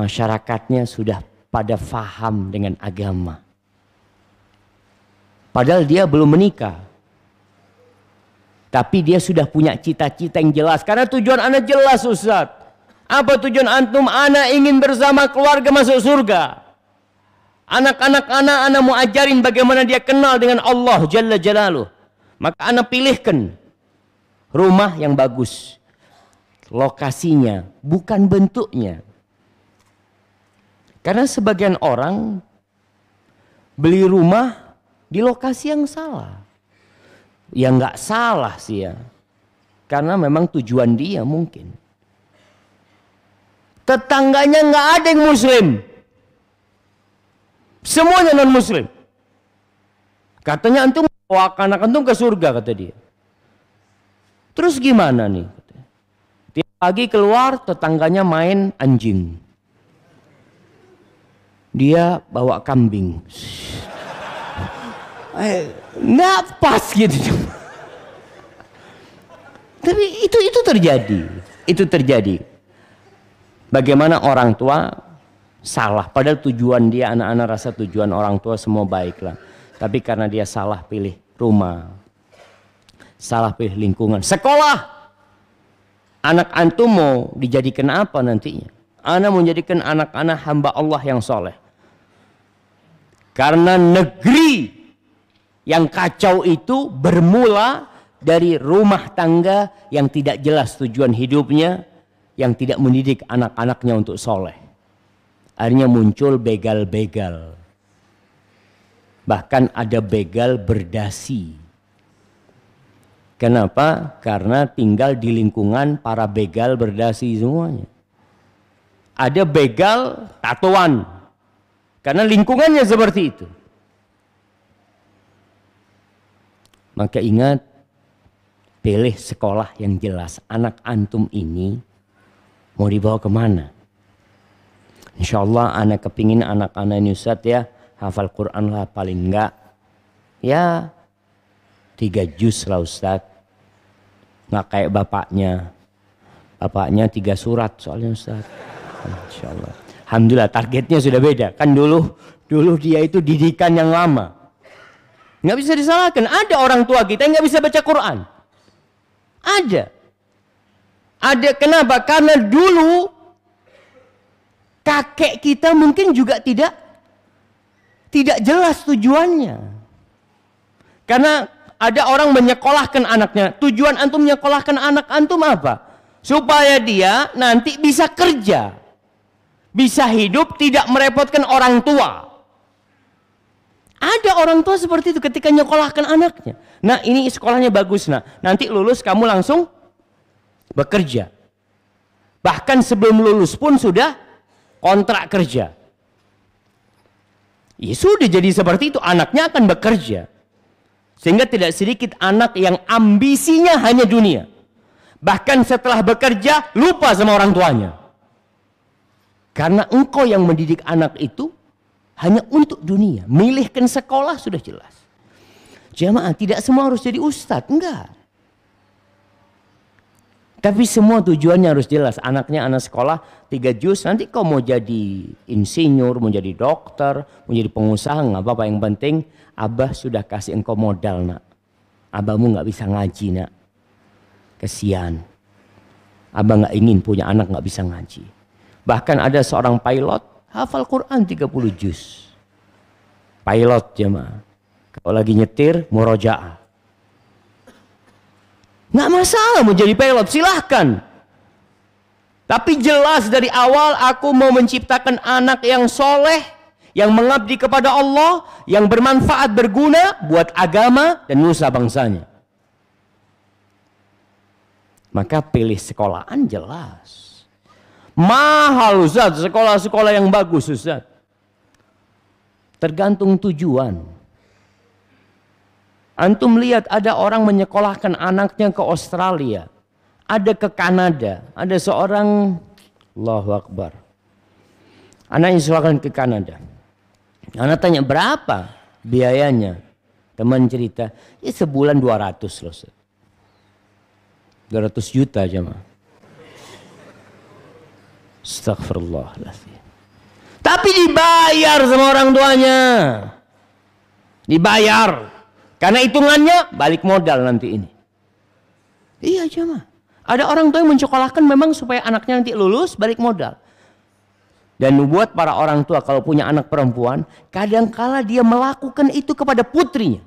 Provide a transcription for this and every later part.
Masyarakatnya sudah pada faham dengan agama. Padahal dia belum menikah. Tapi dia sudah punya cita-cita yang jelas. Karena tujuan anak jelas, Ustaz. Apa tujuan antum? Anak ingin bersama keluarga masuk surga. Anak-anak anak mau ajarin bagaimana dia kenal dengan Allah Jalla Jalaluh. Maka anak pilihkan rumah yang bagus. Lokasinya, bukan bentuknya. Karena sebagian orang beli rumah di lokasi yang salah. Ya nggak salah sih ya. Karena memang tujuan dia mungkin. Tetangganya nggak ada yang muslim. Semuanya non muslim. Katanya antum bawa anak antum ke surga kata dia. Terus gimana nih? Tiap pagi keluar tetangganya main anjing. Dia bawa kambing. Nggak pas gitu. Tapi itu terjadi. Itu terjadi. Bagaimana orang tua salah. Padahal tujuan dia, anak-anak rasa tujuan orang tua semua baiklah. Tapi karena dia salah pilih rumah. Salah pilih lingkungan. Sekolah. Anak antum mau dijadikan apa nantinya? Anak mau menjadikan anak-anak hamba Allah yang soleh. Karena negeri yang kacau itu bermula dari rumah tangga yang tidak jelas tujuan hidupnya, yang tidak mendidik anak-anaknya untuk soleh. Akhirnya muncul begal-begal. Bahkan ada begal berdasi. Kenapa? Karena tinggal di lingkungan para begal berdasi semuanya. Ada begal tatoan. Karena lingkungannya seperti itu. Maka ingat, pilih sekolah yang jelas. Anak antum ini mau dibawa kemana? Insya Allah anak kepingin anak-anak ini Ustaz ya, hafal Quran lah paling enggak. Ya 3 juz lah Ustaz. Nggak kayak bapaknya. Bapaknya 3 surat soalnya Ustaz. Insya Allah. Alhamdulillah targetnya sudah beda. Kan dulu dia itu didikan yang lama. Nggak bisa disalahkan. Ada orang tua kita yang nggak bisa baca Quran. Ada. Ada kenapa? Karena dulu kakek kita mungkin juga tidak jelas tujuannya. Karena ada orang menyekolahkan anaknya. Tujuan antum menyekolahkan anak antum apa? Supaya dia nanti bisa kerja. Bisa hidup tidak merepotkan orang tua. Ada orang tua seperti itu ketika nyekolahkan anaknya. Nah ini sekolahnya bagus. Nah nanti lulus kamu langsung bekerja. Bahkan sebelum lulus pun sudah kontrak kerja. Ya sudah jadi seperti itu. Anaknya akan bekerja. Sehingga tidak sedikit anak yang ambisinya hanya dunia. Bahkan setelah bekerja lupa sama orang tuanya. Karena engkau yang mendidik anak itu hanya untuk dunia. Milihkan sekolah sudah jelas. Jamaah tidak semua harus jadi ustadz. Enggak. Tapi semua tujuannya harus jelas. Anaknya anak sekolah 3 juz. Nanti kau mau jadi insinyur, mau jadi dokter, mau jadi pengusaha. Nggak apa-apa. Yang penting Abah sudah kasih engkau modal nak. Abahmu nggak bisa ngaji nak. Kesian. Abah nggak ingin punya anak nggak bisa ngaji. Bahkan ada seorang pilot hafal Quran 30 juz. Pilot jemaah. Kalau lagi nyetir murojaah. Nggak masalah mau jadi pilot, silahkan. Tapi jelas dari awal aku mau menciptakan anak yang soleh, yang mengabdi kepada Allah, yang bermanfaat berguna buat agama dan nusa bangsanya. Maka pilih sekolahan jelas. Mahal Ustaz, sekolah-sekolah yang bagus Ustaz. Tergantung tujuan. Antum lihat ada orang menyekolahkan anaknya ke Australia. Ada ke Kanada. Ada seorang, Allahu Akbar. Anaknya disekolahkan ke Kanada. Anak tanya berapa biayanya? Teman cerita, ya sebulan 200 loh Ustaz. 200 juta jemaah. Astagfirullahaladzim. Tapi dibayar sama orang tuanya. Dibayar. Karena hitungannya balik modal nanti ini. Iya jemaah. Ada orang tua yang mencekolahkan memang supaya anaknya nanti lulus balik modal. Dan buat para orang tua kalau punya anak perempuan, kadangkala dia melakukan itu kepada putrinya.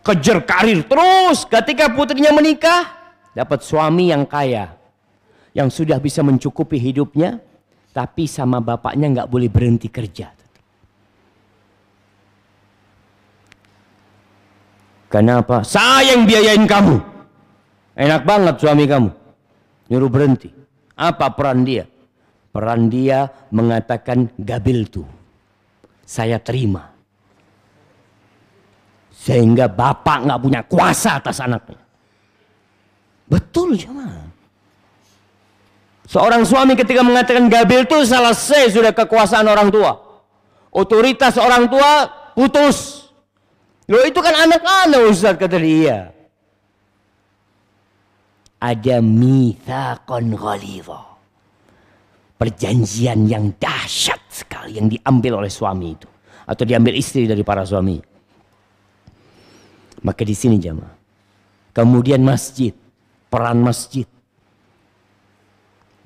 Kejar karir terus. Ketika putrinya menikah, dapat suami yang kaya. Yang sudah bisa mencukupi hidupnya. Tapi sama bapaknya nggak boleh berhenti kerja. Kenapa? Saya yang biayain kamu. Enak banget suami kamu. Nyuruh berhenti. Apa peran dia? Peran dia mengatakan gabiltu. Saya terima. Sehingga bapak nggak punya kuasa atas anaknya. Betul jemaah. Seorang suami ketika mengatakan gabiltu, selesai sudah kekuasaan orang tua. Otoritas orang tua putus. Loh itu kan anak-anak Ustaz, kata dia. Ada mitsaqan ghalidha. Perjanjian yang dahsyat sekali yang diambil oleh suami itu. Atau diambil istri dari para suami. Maka di sini jemaah. Kemudian masjid. Peran masjid.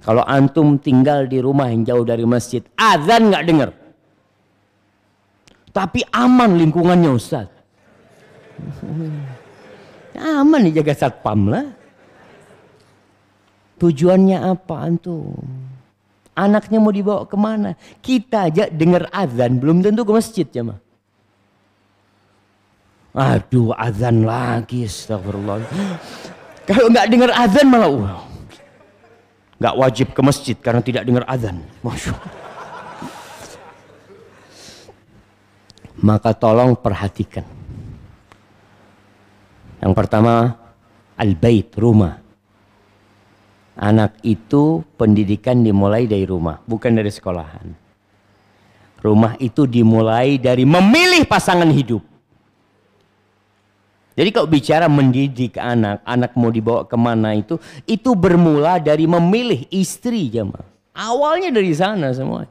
Kalau antum tinggal di rumah yang jauh dari masjid. Azan nggak dengar. Tapi aman lingkungannya Ustaz. Aman dijaga satpam lah. Tujuannya apa antum? Anaknya mau dibawa kemana? Kita aja dengar azan belum tentu ke masjid jemaah. Aduh azan lagi, astagfirullah. Kalau nggak dengar azan malah nggak wajib ke masjid karena tidak dengar azan. Masya Allah. Maka tolong perhatikan. Yang pertama, al-bait, rumah. Anak itu pendidikan dimulai dari rumah, bukan dari sekolahan. Rumah itu dimulai dari memilih pasangan hidup. Jadi kalau bicara mendidik anak, anak mau dibawa kemana itu bermula dari memilih istri jemaah. Awalnya dari sana semua.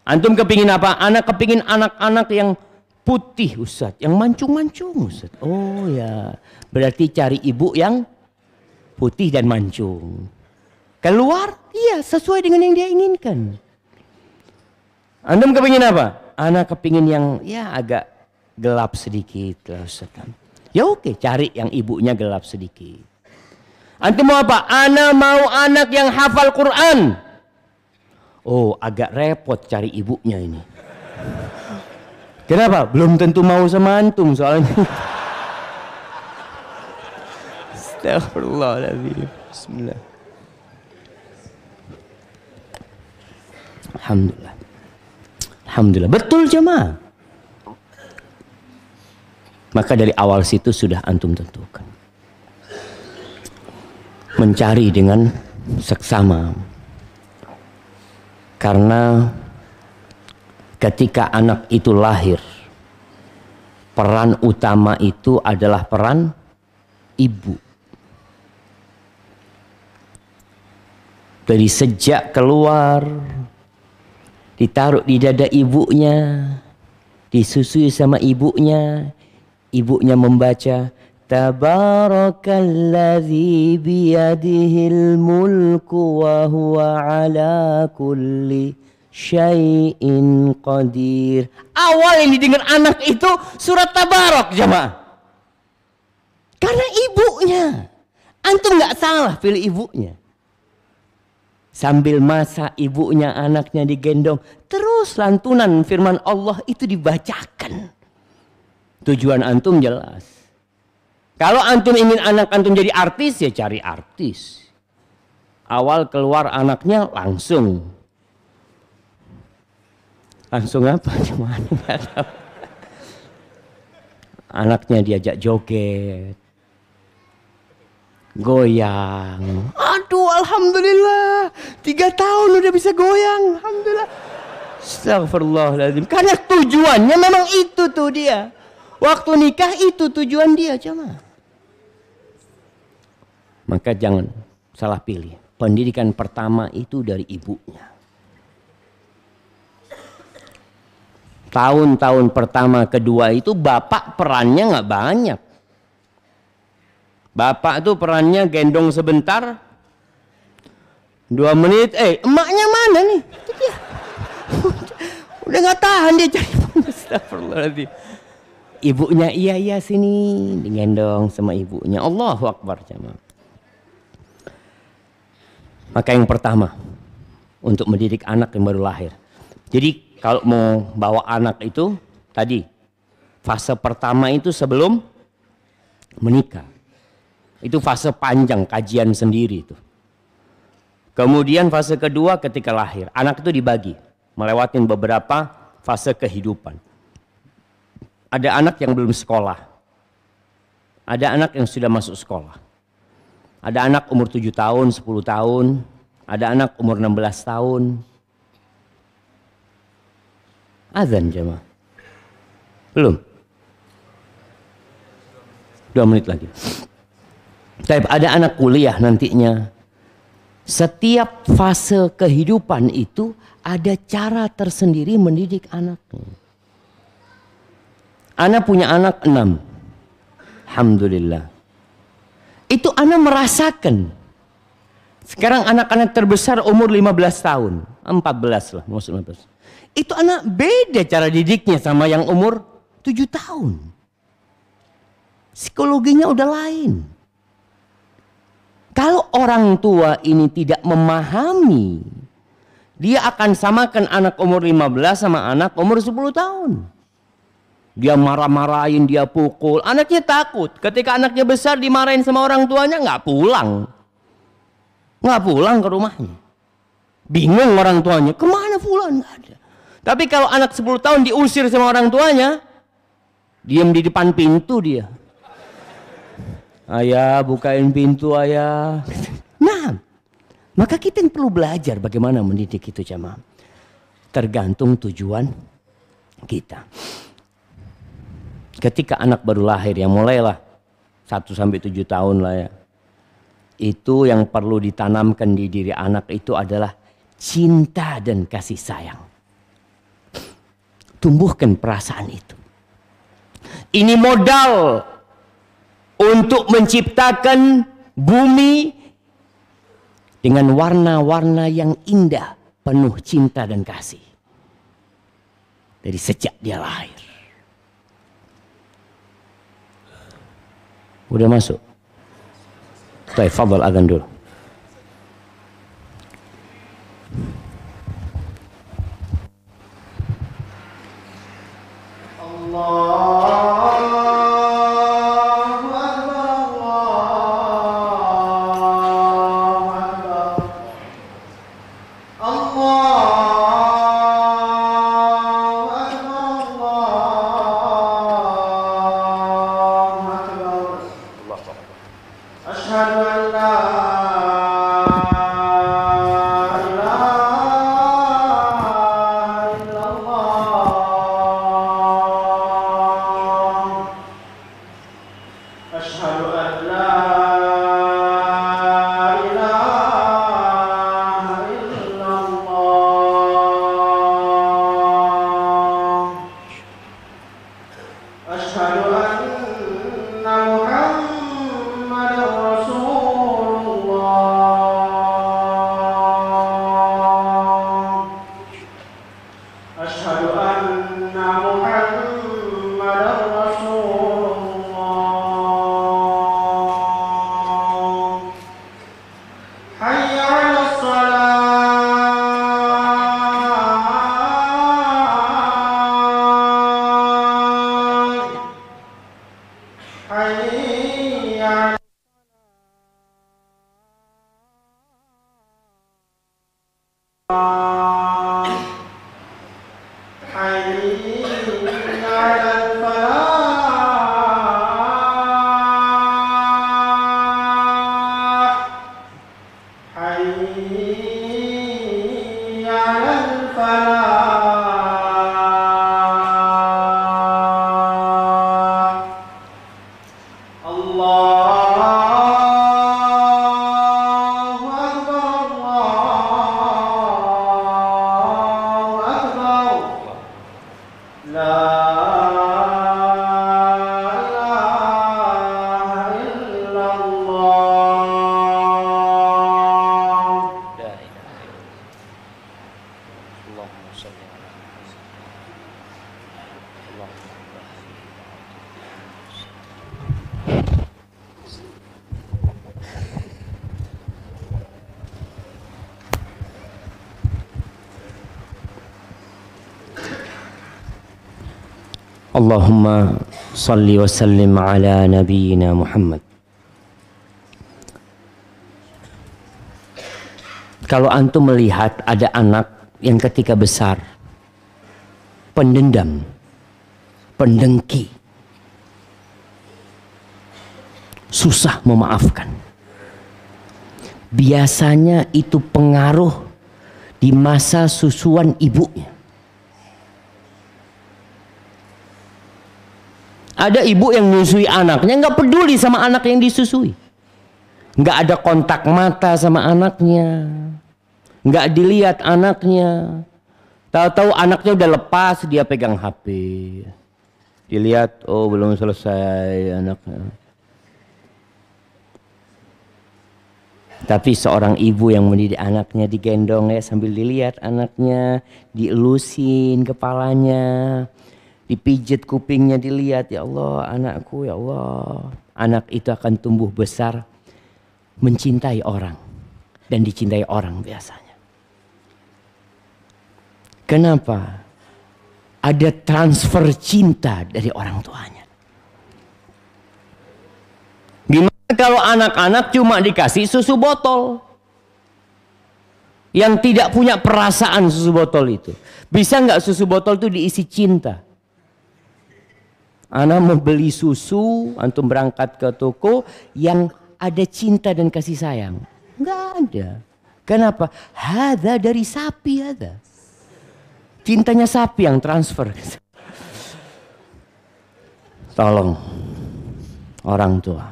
Antum kepingin apa? Anak kepingin anak-anak yang putih Ustaz, yang mancung-mancung Ustaz. Oh ya, berarti cari ibu yang putih dan mancung. Keluar, iya sesuai dengan yang dia inginkan. Antum kepingin apa? Anak kepingin yang ya agak gelap sedikit lah Ustaz. Ya oke, cari yang ibunya gelap sedikit. Antum mau apa? Anak mau anak yang hafal Quran. Oh agak repot cari ibunya ini. Kenapa? Belum tentu mau sama antum soalnya. Astagfirullahaladzim. Bismillah. Alhamdulillah. Alhamdulillah. Betul jemaah. Maka dari awal situ sudah antum tentukan. Mencari dengan seksama. Karena ketika anak itu lahir, peran utama itu adalah peran ibu. Dari sejak keluar, ditaruh di dada ibunya, disusui sama ibunya, ibunya membaca Tabarakalladzi biyadihil mulku wa huwa ala kulli syai'in qadir. Awal yang didengar anak itu surat Tabarak jemaah. Karena ibunya. Antum nggak salah pilih ibunya. Sambil masa ibunya anaknya digendong. Terus lantunan firman Allah itu dibacakan. Tujuan antum jelas. Kalau antum ingin anak antum jadi artis ya cari artis. Awal keluar anaknya langsung. Langsung apa? Cuman nggak tahu. Anaknya diajak joget, goyang. Aduh, alhamdulillah, 3 tahun udah bisa goyang, alhamdulillah. Astagfirullahaladzim. Karena tujuannya memang itu tuh dia. Waktu nikah itu tujuan dia, jemaah. Maka jangan salah pilih. pendidikan pertama itu dari ibunya. Tahun-tahun pertama kedua itu bapak perannya nggak banyak. Bapak tuh perannya gendong sebentar, 2 menit, emaknya mana nih? Itu dia. Udah nggak tahan dia cari. Astagfirullahaladzim. Ibunya iya sini, digendong sama ibunya. Allahu Akbar jemaah. Maka yang pertama untuk mendidik anak yang baru lahir. Jadi kalau mau bawa anak itu tadi fase pertama itu sebelum menikah. Itu fase panjang, kajian sendiri itu. Kemudian fase kedua ketika lahir. Anak itu dibagi, melewati beberapa fase kehidupan. Ada anak yang belum sekolah. Ada anak yang sudah masuk sekolah. Ada anak umur 7 tahun, 10 tahun. Ada anak umur 16 tahun. Azan jemaah. Belum? 2 menit lagi. Tapi ada anak kuliah nantinya. Setiap fase kehidupan itu ada cara tersendiri mendidik anaknya. Ana punya anak 6. Alhamdulillah. Itu ana merasakan. Sekarang anak-anak terbesar umur 15 tahun. 14 lah, maksud 15. Itu anak beda cara didiknya sama yang umur 7 tahun. Psikologinya udah lain. Kalau orang tua ini tidak memahami, dia akan samakan anak umur 15 sama anak umur 10 tahun. Dia marah-marahin, dia pukul. Anaknya takut. Ketika anaknya besar dimarahin sama orang tuanya, nggak pulang. Nggak pulang ke rumahnya. Bingung orang tuanya, kemana pulang? Nggak ada. Tapi kalau anak 10 tahun diusir sama orang tuanya, diam di depan pintu dia. Ayah, bukain pintu ayah. Nah, maka kita yang perlu belajar bagaimana mendidik itu jemaah. Tergantung tujuan kita. Ketika anak baru lahir, yang mulailah 1-7 tahun lah ya. Itu yang perlu ditanamkan di diri anak itu adalah cinta dan kasih sayang. Tumbuhkan perasaan itu. Ini modal untuk menciptakan bumi dengan warna-warna yang indah, penuh cinta dan kasih. Dari sejak dia lahir. Udah masuk? Baik, fadhal azan dulu. Allahumma salli wa sallim ala nabiyyina Muhammad. Kalau antum melihat ada anak yang ketika besar pendendam, pendengki, susah memaafkan, biasanya itu pengaruh di masa susuan ibunya. Ada ibu yang menyusui anaknya, nggak peduli sama anak yang disusui, nggak ada kontak mata sama anaknya, nggak dilihat anaknya. Tahu-tahu anaknya udah lepas, dia pegang HP, dilihat, oh belum selesai anaknya. Tapi seorang ibu yang mendidik anaknya digendong ya sambil dilihat anaknya, dielusin kepalanya, dipijit kupingnya, dilihat, ya Allah anakku, ya Allah. Anak itu akan tumbuh besar mencintai orang dan dicintai orang biasanya. Kenapa? Ada transfer cinta dari orang tuanya. Gimana kalau anak-anak cuma dikasih susu botol yang tidak punya perasaan susu botol itu? Bisa nggak susu botol itu diisi cinta? Anak mau beli susu, antum berangkat ke toko yang ada cinta dan kasih sayang. Nggak ada. Kenapa? Hada dari sapi ada. Cintanya sapi yang transfer. Tolong orang tua,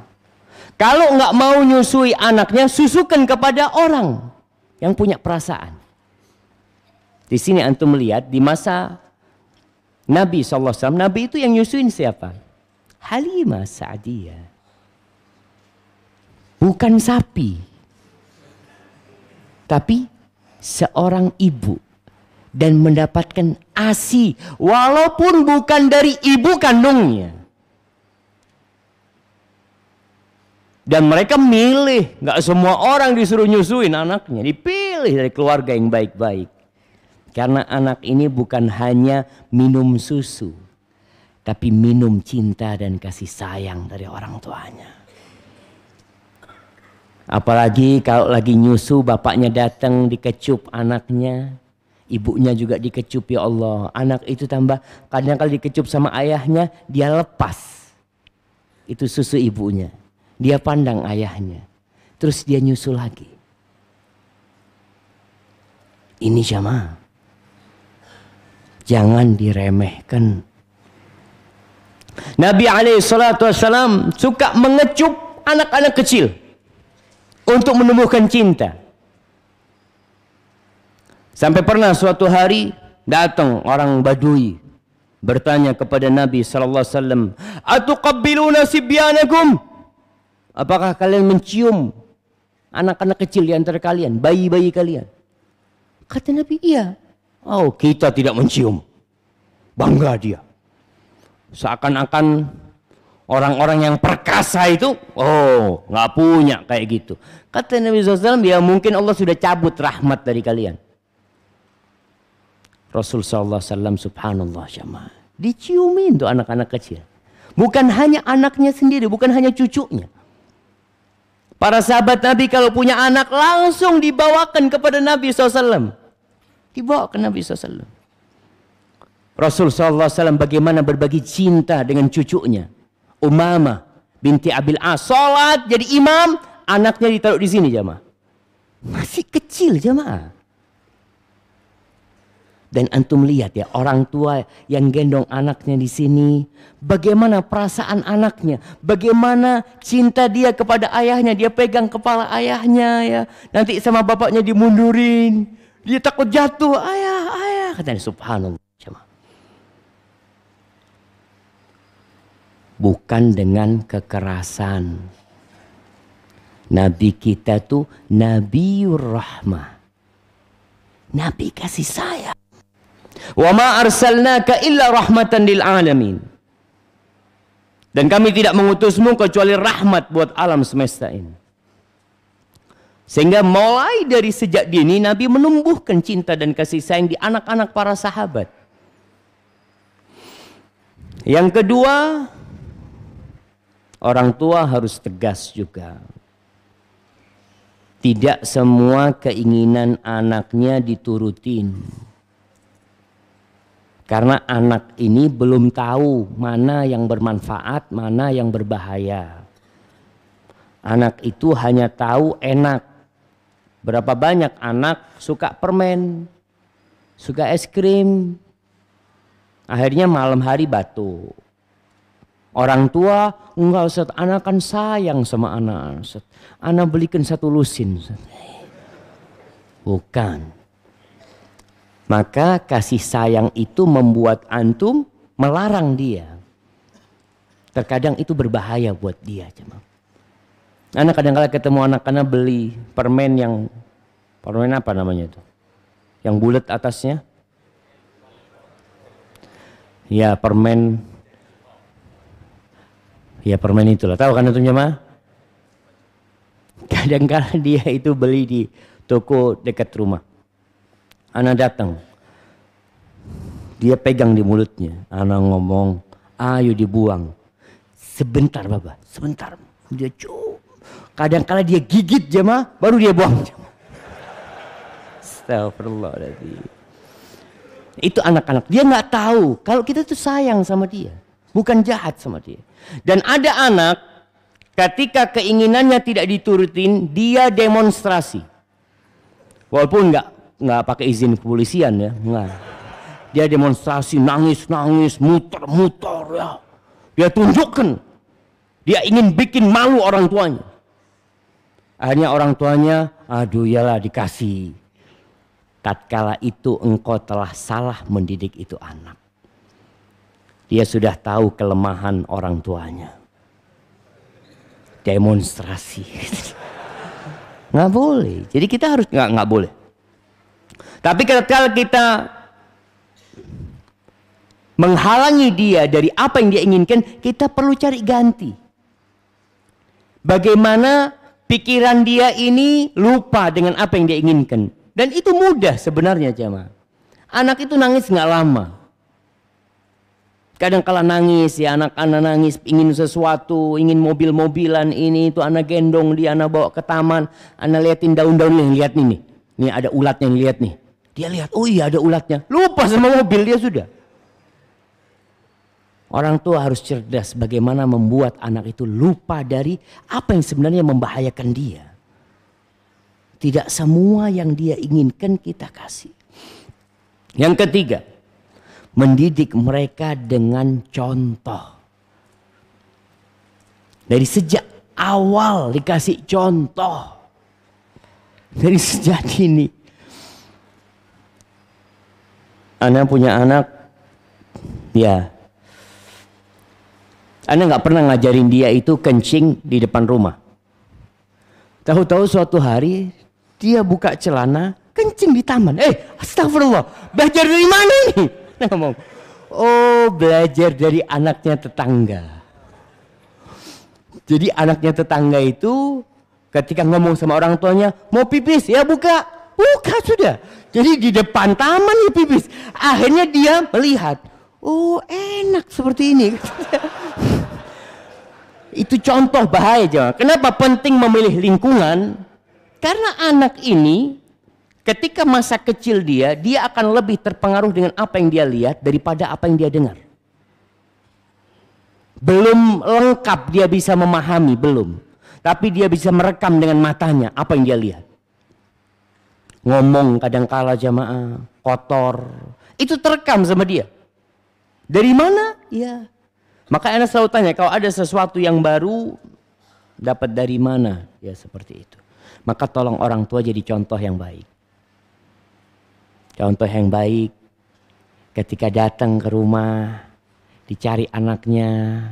kalau nggak mau nyusui anaknya, susukan kepada orang yang punya perasaan. Di sini antum melihat di masa Nabi SAW, Nabi itu yang nyusuin siapa? Halimah Sa'diyah. Bukan sapi, tapi seorang ibu. Dan mendapatkan ASI walaupun bukan dari ibu kandungnya. Dan mereka milih, nggak semua orang disuruh nyusuin anaknya, dipilih dari keluarga yang baik-baik. Karena anak ini bukan hanya minum susu, tapi minum cinta dan kasih sayang dari orang tuanya. Apalagi kalau lagi nyusu, bapaknya datang dikecup anaknya, ibunya juga dikecup, ya Allah. Anak itu tambah, kadang kali dikecup sama ayahnya, dia lepas itu susu ibunya, dia pandang ayahnya, terus dia nyusu lagi. Ini jamaah, jangan diremehkan. Nabi SAW suka mengecup anak-anak kecil untuk menumbuhkan cinta. Sampai pernah suatu hari datang orang Badui bertanya kepada Nabi SAW, "Atuqabbiluna sibyanakum?" Apakah kalian mencium anak-anak kecil di antara kalian, bayi-bayi kalian? Kata Nabi, iya. Oh, kita tidak mencium. Bangga dia. Seakan-akan orang-orang yang perkasa itu, oh, nggak punya kayak gitu. Kata Nabi SAW, ya mungkin Allah sudah cabut rahmat dari kalian. Rasul SAW subhanallah jamaah, diciumin tuh anak-anak kecil. Bukan hanya anaknya sendiri, bukan hanya cucunya. Para sahabat Nabi kalau punya anak langsung dibawakan kepada Nabi SAW. Dibawa ke Nabi SAW. Rasul SAW bagaimana berbagi cinta dengan cucunya. Umamah binti Abil As, sholat jadi imam, anaknya ditaruh di sini jamaah. Masih kecil jamaah. Dan antum lihat ya, orang tua yang gendong anaknya di sini, bagaimana perasaan anaknya, bagaimana cinta dia kepada ayahnya, dia pegang kepala ayahnya ya. Nanti sama bapaknya dimundurin, dia takut jatuh, ayah, ayah, katanya subhanallah. Bukan dengan kekerasan. Nabi kita tuh Nabiur Rahmah, Nabi kasih sayang. Wa ma arsalnaka illa rahmatan lil alamin. Dan kami tidak mengutusmu kecuali rahmat buat alam semesta ini. Sehingga mulai dari sejak dini Nabi menumbuhkan cinta dan kasih sayang di anak-anak para sahabat. Yang kedua, orang tua harus tegas juga. Tidak semua keinginan anaknya diturutin. Karena anak ini belum tahu mana yang bermanfaat, mana yang berbahaya. Anak itu hanya tahu enak. Berapa banyak anak suka permen, suka es krim. Akhirnya malam hari batuk. Orang tua, enggak Ustaz, anak kan sayang sama anak. Ustaz, anak belikan satu lusin. Ustaz. Bukan. Maka kasih sayang itu membuat antum melarang dia. Terkadang itu berbahaya buat dia. Anak kadang-kadang ketemu anak-anak beli permen apa namanya itu? Yang bulat atasnya. Ya permen itulah. Tahu kan itu jemaah? Kadang-kadang dia itu beli di toko dekat rumah. Anak datang, dia pegang di mulutnya. Anak ngomong, ayo dibuang. Sebentar Bapak, sebentar. Dia kadang-kadang dia gigit jemaah, baru dia buang. Astagfirullahaladzim. Itu anak-anak, dia nggak tahu kalau kita tuh sayang sama dia, bukan jahat sama dia. Dan ada anak, ketika keinginannya tidak diturutin, dia demonstrasi. Walaupun nggak pakai izin kepolisian ya, nggak. Dia demonstrasi, nangis, muter-muter ya. Dia tunjukkan, dia ingin bikin malu orang tuanya. Akhirnya orang tuanya, aduh yalah dikasih. Tatkala itu engkau telah salah mendidik itu anak. Dia sudah tahu kelemahan orang tuanya. Demonstrasi. Nggak boleh. Jadi kita harus nggak boleh. Tapi kalau kita menghalangi dia dari apa yang dia inginkan, kita perlu cari ganti. Bagaimana pikiran dia ini lupa dengan apa yang dia inginkan. Dan itu mudah sebenarnya jemaah. Anak itu nangis nggak lama. Kadang-kala nangis ya, anak-anak nangis ingin sesuatu, ingin mobil-mobilan ini itu, anak gendong dia, anak bawa ke taman, anak liatin daun-daun nih, lihat nih. Nih ada ulatnya yang lihat nih. Dia lihat, oh iya ada ulatnya. Lupa sama mobil dia sudah. Orang tua harus cerdas bagaimana membuat anak itu lupa dari apa yang sebenarnya membahayakan dia. Tidak semua yang dia inginkan kita kasih. Yang ketiga, mendidik mereka dengan contoh. Dari sejak awal dikasih contoh. Dari sejak dini. Anak punya anak, ya. Anak nggak pernah ngajarin dia itu kencing di depan rumah. Tahu-tahu suatu hari dia buka celana, kencing di taman. Astagfirullah, belajar dari mana ini? Nah, ngomong, oh belajar dari anaknya tetangga. Jadi anaknya tetangga itu ketika ngomong sama orang tuanya, mau pipis, ya buka sudah. Jadi di depan taman ya pipis. Akhirnya dia melihat, oh enak seperti ini. Itu contoh bahaya jangan. Kenapa penting memilih lingkungan? Karena anak ini ketika masa kecil dia akan lebih terpengaruh dengan apa yang dia lihat daripada apa yang dia dengar. Belum lengkap dia bisa memahami, belum. Tapi dia bisa merekam dengan matanya apa yang dia lihat. Ngomong kadangkala jamaah, kotor. Itu terekam sama dia. Dari mana? Ya. Maka Anda selalu tanya, kalau ada sesuatu yang baru, dapat dari mana? Ya seperti itu. Maka tolong orang tua jadi contoh yang baik. Contoh yang baik ketika datang ke rumah, dicari anaknya,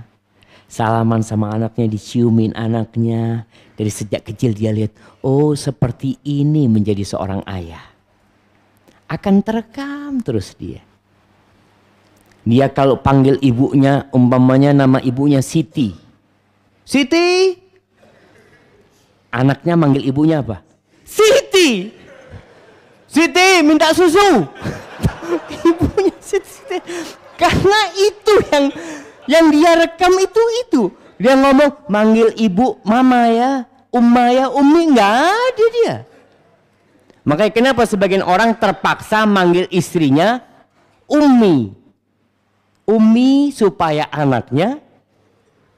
salaman sama anaknya, diciumin anaknya. Dari sejak kecil dia lihat, oh seperti ini menjadi seorang ayah. Akan terekam terus dia. Dia kalau panggil ibunya, umpamanya nama ibunya Siti. Siti. Anaknya manggil ibunya apa? Siti. Siti minta susu. Ibunya Siti. Karena itu yang dia rekam itu. Dia ngomong manggil ibu mama ya, umma ya, ummi, nggak ada dia. Makanya kenapa sebagian orang terpaksa manggil istrinya ummi. Ummi supaya anaknya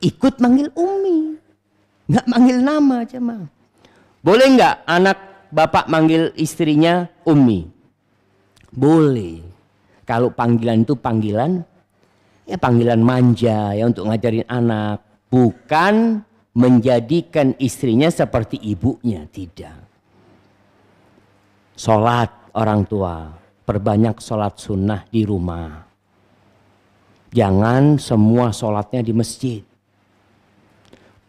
ikut manggil ummi. Nggak manggil nama aja mah. Boleh nggak anak bapak manggil istrinya ummi? Boleh. Kalau panggilan itu panggilan manja ya untuk ngajarin anak. Bukan menjadikan istrinya seperti ibunya, tidak. Sholat orang tua, perbanyak sholat sunnah di rumah. Jangan semua sholatnya di masjid.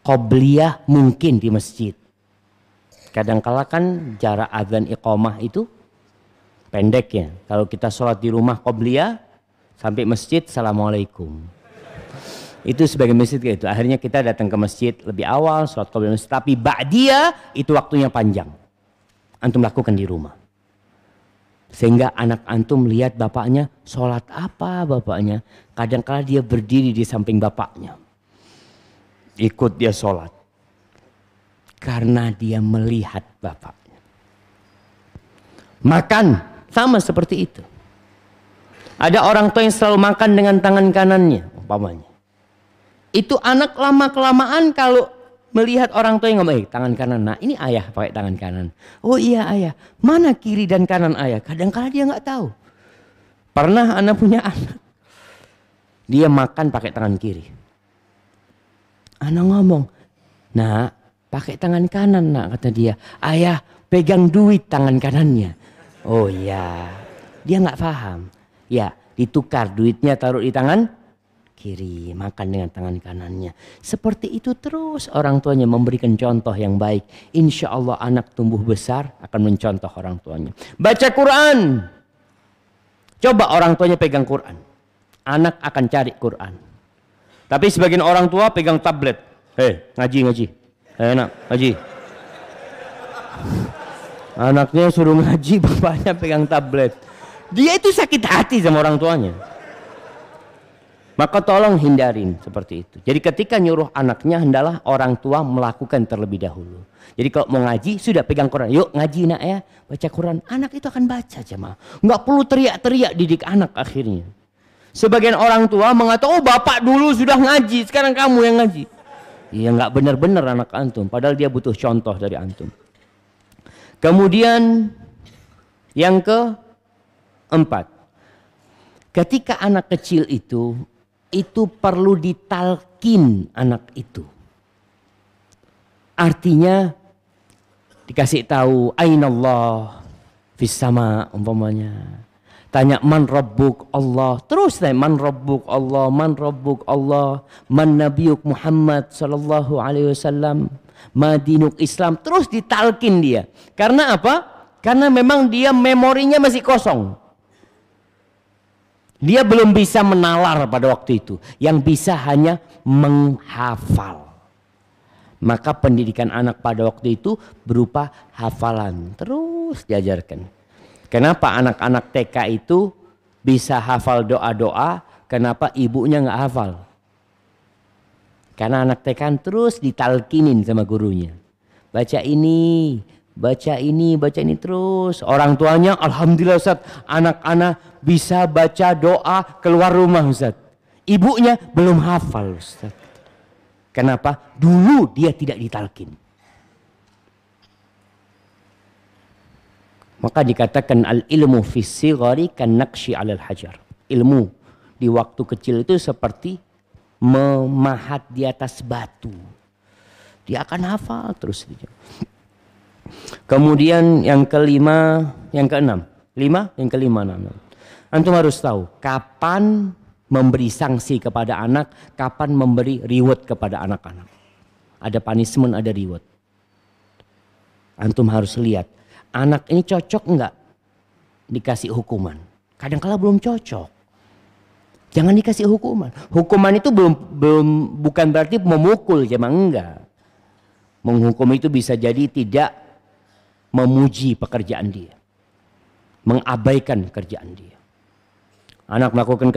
Qobliyah mungkin di masjid. Kadang-kala kan jarak azan iqamah itu pendek ya. Kalau kita sholat di rumah qobliyah, sampai masjid, assalamualaikum. Itu sebagai masjid gitu. Akhirnya kita datang ke masjid lebih awal, sholat qobliyah masjid. Tapi ba'diyah itu waktunya panjang. Antum lakukan di rumah. Sehingga anak antum lihat bapaknya, sholat apa bapaknya. Kadang-kala dia berdiri di samping bapaknya. Ikut dia sholat. Karena dia melihat bapaknya. Makan, sama seperti itu. Ada orang tua yang selalu makan dengan tangan kanannya, umpamanya. Itu anak lama-kelamaan kalau melihat orang tua yang ngomong, tangan kanan. Nah ini ayah pakai tangan kanan. Oh iya ayah. Mana kiri dan kanan ayah? Kadang-kala dia nggak tahu. Pernah anak punya anak. Dia makan pakai tangan kiri. Anak ngomong, nah pakai tangan kanan nak, kata dia. Ayah pegang duit tangan kanannya. Oh iya. Dia nggak paham. Ya ditukar duitnya taruh di tangan kiri, makan dengan tangan kanannya. Seperti itu terus orang tuanya memberikan contoh yang baik. Insya Allah anak tumbuh besar akan mencontoh orang tuanya. Baca Quran. Coba orang tuanya pegang Quran. Anak akan cari Quran. Tapi sebagian orang tua pegang tablet. Ngaji. Enak, ngaji. Anaknya suruh ngaji, bapaknya pegang tablet. Dia itu sakit hati sama orang tuanya. Maka tolong hindarin seperti itu. Jadi ketika nyuruh anaknya, hendalah orang tua melakukan terlebih dahulu. Jadi kalau mau ngaji, sudah pegang Quran. Yuk ngaji nak ya, baca Quran. Anak itu akan baca jemaah. Nggak perlu teriak-teriak didik anak akhirnya. Sebagian orang tua mengatakan, oh bapak dulu sudah ngaji, sekarang kamu yang ngaji. Iya nggak benar-benar anak antum. Padahal dia butuh contoh dari antum. Kemudian yang keempat. Ketika anak kecil itu perlu ditalkin anak itu. Artinya dikasih tahu ainallah fis sama umpamanya. Tanya man rabbuk Allah. Terus tanya man rabbuk Allah, man rabbuk Allah, man nabiyuk Muhammad sallallahu alaihi wasallam, ma dinuk Islam. Terus ditalkin dia. Karena apa? Karena memang dia memorinya masih kosong. Dia belum bisa menalar pada waktu itu. Yang bisa hanya menghafal. Maka pendidikan anak pada waktu itu berupa hafalan. Terus diajarkan. Kenapa anak-anak TK itu bisa hafal doa-doa? Kenapa ibunya nggak hafal? Karena anak TK terus ditalkinin sama gurunya. Baca ini, baca ini terus. Orang tuanya alhamdulillah Ustaz, anak-anak bisa baca doa keluar rumah Ustaz. Ibunya belum hafal Ustaz. Kenapa? Dulu dia tidak ditalkin. Maka dikatakan al-ilmu fis sighari kan naqshi 'alal hajar. Ilmu di waktu kecil itu seperti memahat di atas batu. Dia akan hafal terus. Kemudian yang kelima, yang keenam. Yang kelima. Antum harus tahu kapan memberi sanksi kepada anak, kapan memberi reward kepada anak-anak. Ada punishment, ada reward. Antum harus lihat, anak ini cocok enggak dikasih hukuman. Kadang-kala belum cocok. Jangan dikasih hukuman. Hukuman itu bukan berarti memukul, jemaah, enggak. Menghukum itu bisa jadi tidak memuji pekerjaan dia. Mengabaikan pekerjaan dia. Anak melakukan